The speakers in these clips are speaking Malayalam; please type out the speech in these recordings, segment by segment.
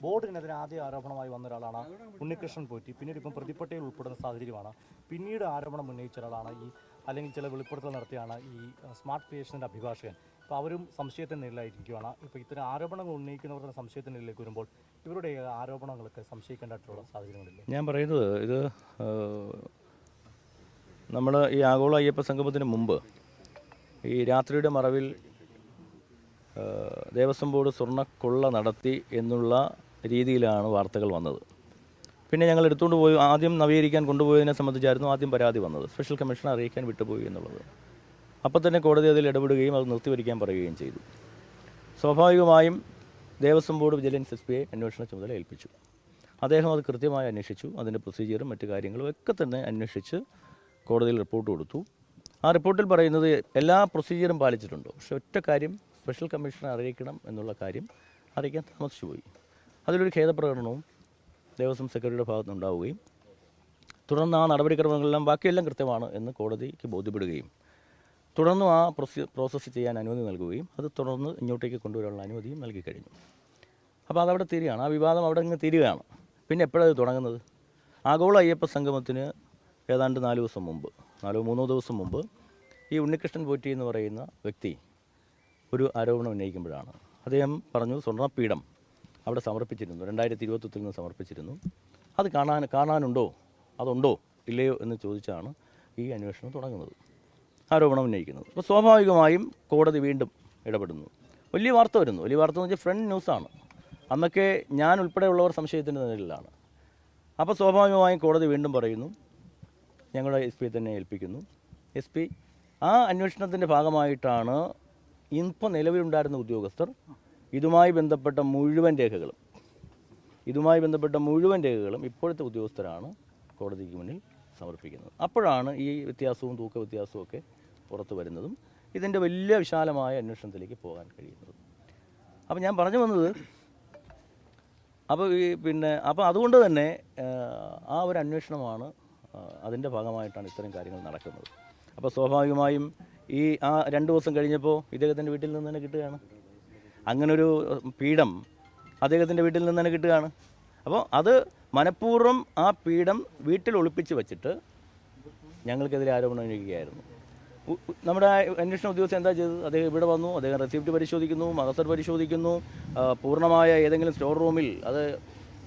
ബോർഡിനെതിരെ ആദ്യ ആരോപണമായി വന്ന ഒരാളാണ് ഉണ്ണികൃഷ്ണൻ പോറ്റി. പിന്നീട് ഇപ്പം പ്രതിപട്ടികയിൽ ഉൾപ്പെടുന്ന സാഹചര്യമാണ്. പിന്നീട് ആരോപണം ഉന്നയിച്ച ഒരാളാണ് അല്ലെങ്കിൽ ചില വെളിപ്പെടുത്തൽ നടത്തിയാണ് ഈ സ്മാർട്ട് ക്രിയേഷൻ്റെ അഭിഭാഷകൻ. ഇപ്പോൾ അവരും സംശയത്തിന് നിലയിലായിരിക്കുകയാണ്. ഇപ്പോൾ ഇത്തരം ആരോപണങ്ങൾ ഉന്നയിക്കുന്നവരുടെ സംശയത്തിന് നിലയിലേക്ക് വരുമ്പോൾ ഇവരുടെ ആരോപണങ്ങളൊക്കെ സംശയിക്കേണ്ടതായിട്ടുള്ള സാഹചര്യങ്ങളില്ല. ഞാൻ പറയുന്നത് ഇത് നമ്മൾ ഈ ആഗോള അയ്യപ്പ സംഗമത്തിന് മുമ്പ് ഈ രാത്രിയുടെ മറവിൽ ദേവസ്വം ബോർഡ് സ്വർണ്ണക്കൊള്ള നടത്തി എന്നുള്ള രീതിയിലാണ് വാർത്തകൾ വന്നത്. പിന്നെ ഞങ്ങൾ എടുത്തുകൊണ്ട് പോയി ആദ്യം നവീകരിക്കാൻ കൊണ്ടുപോയതിനെ സംബന്ധിച്ചായിരുന്നു ആദ്യം പരാതി വന്നത്. സ്പെഷ്യൽ കമ്മീഷനെ അറിയിക്കാൻ വിട്ടുപോയി എന്നുള്ളത്. അപ്പോൾ തന്നെ കോടതി അതിൽ ഇടപെടുകയും അത് നിർത്തിവരിക്കാൻ പറയുകയും ചെയ്തു. സ്വാഭാവികമായും ദേവസ്വം ബോർഡ് വിജിലൻസ് എസ് പിയെ അന്വേഷണ ചുമതല ഏൽപ്പിച്ചു. അദ്ദേഹം അത് കൃത്യമായി അന്വേഷിച്ചു. അതിൻ്റെ പ്രൊസീജിയറും മറ്റു കാര്യങ്ങളും ഒക്കെ തന്നെ അന്വേഷിച്ച് കോടതിയിൽ റിപ്പോർട്ട് കൊടുത്തു. ആ റിപ്പോർട്ടിൽ പറയുന്നത് എല്ലാ പ്രൊസീജിയറും പാലിച്ചിട്ടുണ്ട്. പക്ഷേ ഒറ്റ കാര്യം, സ്പെഷ്യൽ കമ്മീഷനെ അറിയിക്കണം എന്നുള്ള കാര്യം അറിയിക്കാൻ താമസിച്ചു പോയി. അതിലൊരു ഖേദപ്രകടനവും ദേവസ്വം സെക്രട്ടറിയുടെ ഭാഗത്ത് നിന്നുണ്ടാവുകയും തുടർന്ന് ആ നടപടിക്രമങ്ങളെല്ലാം ബാക്കിയെല്ലാം കൃത്യമാണ് എന്ന് കോടതിക്ക് ബോധ്യപ്പെടുകയും തുടർന്ന് ആ പ്രോസസ്സ് ചെയ്യാൻ അനുമതി നൽകുകയും അത് തുടർന്ന് ഇങ്ങോട്ടേക്ക് കൊണ്ടുവരാനുള്ള അനുമതിയും നൽകി കഴിഞ്ഞു. അപ്പോൾ അതവിടെ തീരുകയാണ്. ആ വിവാദം അവിടെ നിന്ന് തീരുകയാണ്. പിന്നെ എപ്പോഴത് തുടങ്ങുന്നത്? ആഗോള അയ്യപ്പ സംഗമത്തിന് ഏതാണ്ട് 4 ദിവസം മുമ്പ്, 3 ദിവസം മുമ്പ് ഈ ഉണ്ണികൃഷ്ണൻ പോറ്റി എന്ന് പറയുന്ന വ്യക്തി ഒരു ആരോപണം ഉന്നയിക്കുമ്പോഴാണ്. അദ്ദേഹം പറഞ്ഞു സ്വർണ്ണപീഠം അവിടെ സമർപ്പിച്ചിരുന്നു, 2021 നിന്ന് സമർപ്പിച്ചിരുന്നു. അത് കാണാനുണ്ടോ, അതുണ്ടോ ഇല്ലയോ എന്ന് ചോദിച്ചാണ് ഈ അന്വേഷണം തുടങ്ങുന്നത്, ആരോപണം ഉന്നയിക്കുന്നത്. അപ്പോൾ സ്വാഭാവികമായും കോടതി വീണ്ടും ഇടപെടുന്നു. വലിയ വാർത്ത വരുന്നു. വലിയ വാർത്ത എന്ന് വെച്ചാൽ ഫ്രണ്ട് ന്യൂസാണ്. അന്നൊക്കെ ഞാൻ ഉൾപ്പെടെയുള്ളവർ സംശയത്തിൻ്റെ നിലയിലാണ്. അപ്പോൾ സ്വാഭാവികമായും കോടതി വീണ്ടും പറയുന്നു, ഞങ്ങളുടെ എസ് പിയെ തന്നെ ഏൽപ്പിക്കുന്നു. എസ് പി ആ അന്വേഷണത്തിൻ്റെ ഭാഗമായിട്ടാണ് ഇപ്പോൾ നിലവിലുണ്ടായിരുന്ന ഉദ്യോഗസ്ഥർ ഇതുമായി ബന്ധപ്പെട്ട മുഴുവൻ രേഖകളും ഇപ്പോഴത്തെ ഉദ്യോഗസ്ഥരാണ് കോടതിക്ക് മുന്നിൽ സമർപ്പിക്കുന്നത്. അപ്പോഴാണ് ഈ വ്യത്യാസവും തൂക്ക വ്യത്യാസവും ഒക്കെ പുറത്തു വരുന്നതും ഇതിൻ്റെ വലിയ വിശാലമായ അന്വേഷണത്തിലേക്ക് പോകാൻ കഴിയുന്നതും. അപ്പോൾ ഞാൻ പറഞ്ഞു വന്നത്, അപ്പോൾ അതുകൊണ്ട് തന്നെ ആ ഒരു അന്വേഷണമാണ്, അതിൻ്റെ ഭാഗമായിട്ടാണ് ഇത്തരം കാര്യങ്ങൾ നടക്കുന്നത്. അപ്പോൾ സ്വാഭാവികമായും ആ 2 ദിവസം കഴിഞ്ഞപ്പോൾ ഇദ്ദേഹത്തിൻ്റെ വീട്ടിൽ നിന്ന് തന്നെ കിട്ടുകയാണ്. അങ്ങനൊരു പീഠം അദ്ദേഹത്തിൻ്റെ വീട്ടിൽ നിന്ന് തന്നെ കിട്ടുകയാണ്. അപ്പോൾ അത് മനഃപൂർവ്വം ആ പീഠം വീട്ടിൽ ഒളിപ്പിച്ച് വെച്ചിട്ട് ഞങ്ങൾക്കെതിരെ ആരോപണം ഉന്നയിക്കുകയായിരുന്നു. നമ്മുടെ അന്വേഷണ ഉദ്യോഗസ്ഥൻ എന്താ ചെയ്തത്? അദ്ദേഹം ഇവിടെ വന്നു, അദ്ദേഹം റെസിപ്റ്റ് പരിശോധിക്കുന്നു, മഹസർ പരിശോധിക്കുന്നു, പൂർണ്ണമായ ഏതെങ്കിലും സ്റ്റോർ റൂമിൽ, അത്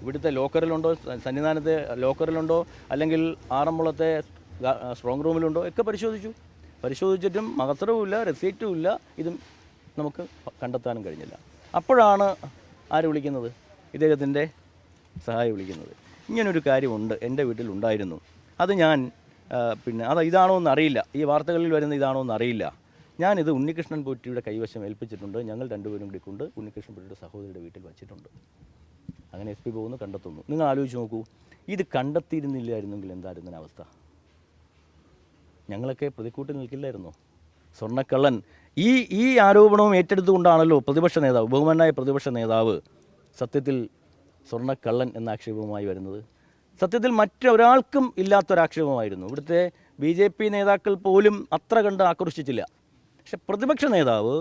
ഇവിടുത്തെ ലോക്കറിലുണ്ടോ, സന്നിധാനത്തെ ലോക്കറിലുണ്ടോ, അല്ലെങ്കിൽ ആറന്മുളത്തെ സ്ട്രോങ് റൂമിലുണ്ടോ ഒക്കെ പരിശോധിച്ചിട്ടും മഹസറും ഇല്ല, റെസിപ്റ്റും ഇല്ല. ഇതും നമുക്ക് കണ്ടെത്താനും കഴിഞ്ഞില്ല. അപ്പോഴാണ് ആര് വിളിക്കുന്നത്? ഇദ്ദേഹത്തിൻ്റെ സഹായി വിളിക്കുന്നത്. ഇങ്ങനൊരു കാര്യമുണ്ട്, എൻ്റെ വീട്ടിലുണ്ടായിരുന്നു, അത് ഞാൻ ഇതാണോ എന്നറിയില്ല, ഈ വാർത്തകളിൽ വരുന്ന ഇതാണോ എന്നറിയില്ല, ഞാനിത് ഉണ്ണികൃഷ്ണൻ പോറ്റിയുടെ കൈവശം ഏൽപ്പിച്ചിട്ടുണ്ട്, ഞങ്ങൾ 2 പേരും കൂടി കൊണ്ട് ഉണ്ണികൃഷ്ണൻ പോറ്റിയുടെ സഹോദരിയുടെ വീട്ടിൽ വച്ചിട്ടുണ്ട്. അങ്ങനെ എസ് പി പോകുന്നു, കണ്ടെത്തുന്നു. നിങ്ങൾ ആലോചിച്ച് നോക്കൂ, ഇത് കണ്ടെത്തിയിരുന്നില്ലായിരുന്നെങ്കിൽ എന്തായിരുന്നു അവസ്ഥ? ഞങ്ങളൊക്കെ പ്രതിക്കൂട്ടിൽ നിൽക്കില്ലായിരുന്നോ? സ്വർണ്ണക്കള്ളൻ ഈ ആരോപണവും ഏറ്റെടുത്തുകൊണ്ടാണല്ലോ ബഹുമാനായ പ്രതിപക്ഷ നേതാവ് സത്യത്തിൽ സ്വർണ്ണക്കള്ളൻ എന്ന ആക്ഷേപവുമായി വരുന്നത്. സത്യത്തിൽ മറ്റൊരാൾക്കും ഇല്ലാത്തൊരാക്ഷേപമായിരുന്നു. ഇവിടുത്തെ BJP നേതാക്കൾ പോലും അത്ര കണ്ട് ആക്രോശിച്ചില്ല. പക്ഷെ പ്രതിപക്ഷ നേതാവ്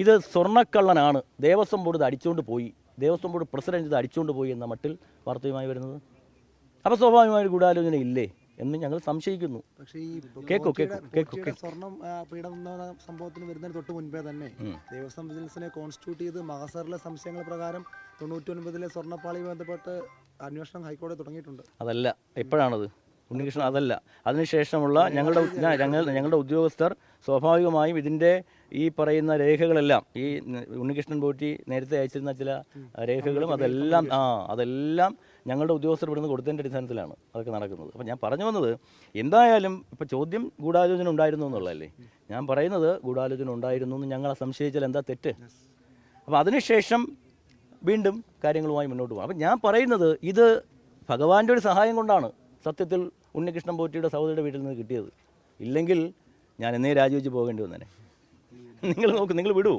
ഇത് സ്വർണ്ണക്കള്ളനാണ്, ദേവസ്വം ബോർഡ് ഇത് അടിച്ചുകൊണ്ട് പോയി, ദേവസ്വം ബോർഡ് പ്രസിഡന്റ് ഇത് അടിച്ചുകൊണ്ട് പോയി എന്ന മട്ടിൽ വാർത്തയുമായി വരുന്നത്. അപ്പോൾ സ്വാഭാവികമായ ഗൂഢാലോചന ഇല്ലേ എന്ന് ഞങ്ങൾ സംശയിക്കുന്നു. പക്ഷേ ഈ സ്വർണം പീഡനം എന്ന സംഭവത്തിന് വരുന്നതിന് തൊട്ട് മുൻപേ തന്നെ ദേവസ്വം വിജിലൻസിനെ കോൺസ്റ്റിറ്റ്യൂട്ട് ചെയ്ത് മഹസറിലെ സംശയങ്ങൾ പ്രകാരം 99-ലെ സ്വർണ്ണപ്പാളിയുമായി ബന്ധപ്പെട്ട് അന്വേഷണം ഹൈക്കോടതി തുടങ്ങിയിട്ടുണ്ട്. അതല്ല, എപ്പോഴാണത് ഉണ്ണികൃഷ്ണൻ? അതല്ല, അതിനുശേഷമുള്ള ഞങ്ങളുടെ ഉദ്യോഗസ്ഥർ സ്വാഭാവികമായും ഇതിൻ്റെ ഈ പറയുന്ന രേഖകളെല്ലാം, ഈ ഉണ്ണികൃഷ്ണൻ പോറ്റി നേരത്തെ അയച്ചിരുന്ന ചില രേഖകളും അതെല്ലാം ഞങ്ങളുടെ ഉദ്യോഗസ്ഥർ ഇവിടുന്ന് കൊടുത്തതിൻ്റെ അടിസ്ഥാനത്തിലാണ് അതൊക്കെ നടക്കുന്നത്. അപ്പോൾ ഞാൻ പറഞ്ഞു വന്നത്, എന്തായാലും ഇപ്പോൾ ചോദ്യം ഗൂഢാലോചന ഉണ്ടായിരുന്നു എന്നുള്ളതല്ലേ. ഞാൻ പറയുന്നത് ഗൂഢാലോചന ഉണ്ടായിരുന്നു എന്ന് ഞങ്ങളെ സംശയിച്ചാൽ എന്താ തെറ്റ്? അപ്പോൾ അതിനുശേഷം വീണ്ടും കാര്യങ്ങളുമായി മുന്നോട്ട് പോകണം. അപ്പം ഞാൻ പറയുന്നത്, ഇത് ഭഗവാന്റെ ഒരു സഹായം കൊണ്ടാണ് സത്യത്തിൽ ഉണ്ണികൃഷ്ണൻ പോറ്റിയുടെ സഹോദരിയുടെ വീട്ടിൽ നിന്ന് കിട്ടിയത്. ഇല്ലെങ്കിൽ ഞാൻ എന്നേ രാജിവെച്ച് പോകേണ്ടി വന്നേനെ. നിങ്ങൾ നോക്ക്, നിങ്ങൾ വിടുവോ?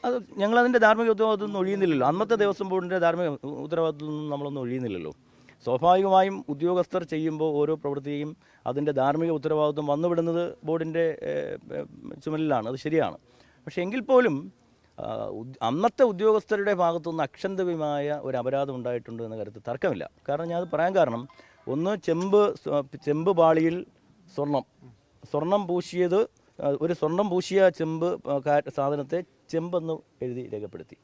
അത് ഞങ്ങളതിൻ്റെ ധാർമ്മിക ഉത്തരവാദിത്വം ഒന്നും ഒഴിയുന്നില്ലല്ലോ. അന്നത്തെ ദേവസ്വം ബോർഡിൻ്റെ ധാർമ്മിക ഉത്തരവാദിത്വം നമ്മളൊന്നും ഒഴിയുന്നില്ലല്ലോ. സ്വാഭാവികമായും ഉദ്യോഗസ്ഥർ ചെയ്യുമ്പോൾ ഓരോ പ്രവൃത്തിയും അതിൻ്റെ ധാർമ്മിക ഉത്തരവാദിത്വം വന്നുവിടുന്നത് ബോർഡിൻ്റെ ചുമലിലാണ്, അത് ശരിയാണ്. പക്ഷേ എങ്കിൽ പോലും അന്നത്തെ ഉദ്യോഗസ്ഥരുടെ ഭാഗത്തുനിന്ന് അക്ഷന്തവ്യമായ ഒരു അപരാധം ഉണ്ടായിട്ടുണ്ട് എന്ന കാര്യത്തിൽ തർക്കമില്ല. കാരണം ഞാനത് പറയാൻ കാരണം, ഒന്ന് ചെമ്പ് പാളിയിൽ സ്വർണം പൂശിയത്, ഒരു സ്വർണം പൂശിയ ചെമ്പ് സാധനത്തെ ചെമ്പെന്ന് എഴുതി രേഖപ്പെടുത്തി.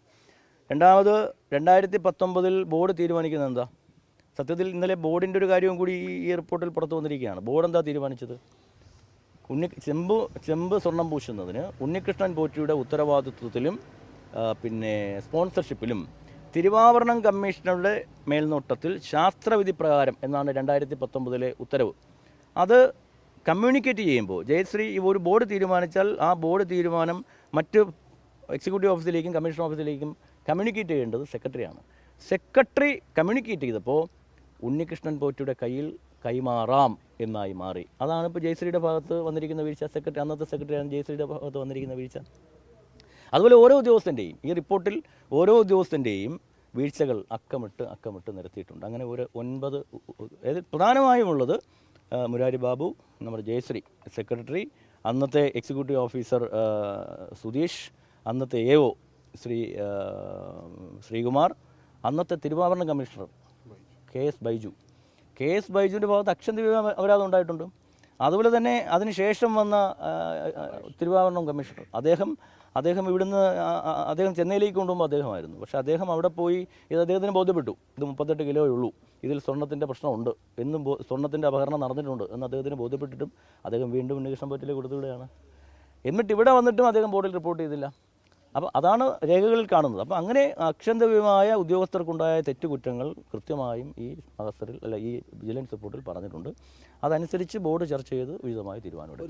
രണ്ടാമത് 2019 ബോർഡ് തീരുമാനിക്കുന്നത് എന്താ? സത്യത്തിൽ ഇന്നലെ ബോർഡിൻ്റെ ഒരു കാര്യവും കൂടി ഈ റിപ്പോർട്ടിൽ പുറത്തു വന്നിരിക്കുകയാണ്. ബോർഡ് എന്താ തീരുമാനിച്ചത്? ചെമ്പ് സ്വർണം പൂശുന്നതിന് ഉണ്ണികൃഷ്ണൻ പോറ്റിയുടെ ഉത്തരവാദിത്വത്തിലും പിന്നെ സ്പോൺസർഷിപ്പിലും തിരുവാഭരണം കമ്മീഷണറുടെ മേൽനോട്ടത്തിൽ ശാസ്ത്രവിധി പ്രകാരം എന്നാണ് 2019 ഉത്തരവ്. അത് കമ്മ്യൂണിക്കേറ്റ് ചെയ്യുമ്പോൾ ജയശ്രീ ഒരു ബോർഡ് തീരുമാനിച്ചാൽ ആ ബോർഡ് തീരുമാനം മറ്റ് എക്സിക്യൂട്ടീവ് ഓഫീസിലേക്കും കമ്മീഷൻ ഓഫീസിലേക്കും കമ്മ്യൂണിക്കേറ്റ് ചെയ്യേണ്ടത് സെക്രട്ടറിയാണ്. സെക്രട്ടറി കമ്മ്യൂണിക്കേറ്റ് ചെയ്തപ്പോൾ ഉണ്ണികൃഷ്ണൻ പോറ്റിയുടെ കയ്യിൽ കൈമാറാം എന്നായി മാറി. അതാണ് ഇപ്പോൾ ജയശ്രീയുടെ ഭാഗത്ത് വന്നിരിക്കുന്ന വീഴ്ച. അന്നത്തെ സെക്രട്ടറിയാണ് ജയശ്രീയുടെ ഭാഗത്ത് വന്നിരിക്കുന്ന വീഴ്ച. അതുപോലെ ഓരോ ഉദ്യോഗസ്ഥൻ്റെയും ഈ റിപ്പോർട്ടിൽ ഓരോ ഉദ്യോഗസ്ഥൻ്റെയും വീഴ്ചകൾ അക്കമിട്ട് നിരത്തിയിട്ടുണ്ട്. അങ്ങനെ ഒരു 9 പ്രധാനമായും ഉള്ളത് മുരാരി ബാബു, നമ്മുടെ ജയശ്രീ സെക്രട്ടറി, അന്നത്തെ എക്സിക്യൂട്ടീവ് ഓഫീസർ സുധീഷ്, അന്നത്തെ AO ശ്രീകുമാർ, അന്നത്തെ തിരുവാഭരണ കമ്മീഷണർ KS ബൈജുവിൻ്റെ ഭാഗത്ത് അക്ഷന്തവ്യ അപരാധം ഉണ്ടായിട്ടുണ്ട്. അതുപോലെ തന്നെ അതിനുശേഷം വന്ന തിരുവാഭരണം കമ്മീഷണർ അദ്ദേഹം ഇവിടുന്ന് ചെന്നൈയിലേക്ക് കൊണ്ടുപോകുമ്പോൾ അദ്ദേഹമായിരുന്നു. പക്ഷേ അദ്ദേഹം അവിടെ പോയി ഇത് അദ്ദേഹത്തിന് ബോധ്യപ്പെട്ടു, ഇത് 38 കിലോയേ ഉള്ളൂ, ഇതിൽ സ്വർണ്ണത്തിൻ്റെ പ്രശ്നമുണ്ട് എന്നും സ്വർണ്ണത്തിൻ്റെ അപഹരണം നടന്നിട്ടുണ്ട് എന്ന് അദ്ദേഹത്തിന് ബോധ്യപ്പെട്ടിട്ടും അദ്ദേഹം വീണ്ടും ഉണ്ണികൃഷ്ണൻ പോറ്റിലേക്ക് കൊടുത്തുവിടുകയാണ്. എന്നിട്ട് ഇവിടെ വന്നിട്ടും അദ്ദേഹം ബോർഡിൽ റിപ്പോർട്ട് ചെയ്തില്ല. അപ്പോൾ അതാണ് രേഖകളിൽ കാണുന്നത്. അപ്പോൾ അങ്ങനെ അക്ഷന്തവ്യമായ ഉദ്യോഗസ്ഥർക്കുണ്ടായ തെറ്റുകുറ്റങ്ങൾ കൃത്യമായും ഈ ഈ വിജിലൻസ് റിപ്പോർട്ടിൽ പറഞ്ഞിട്ടുണ്ട്. അതനുസരിച്ച് ബോർഡ് ചർച്ച ചെയ്ത് വിശദമായി തീരുമാനമെടുക്കും.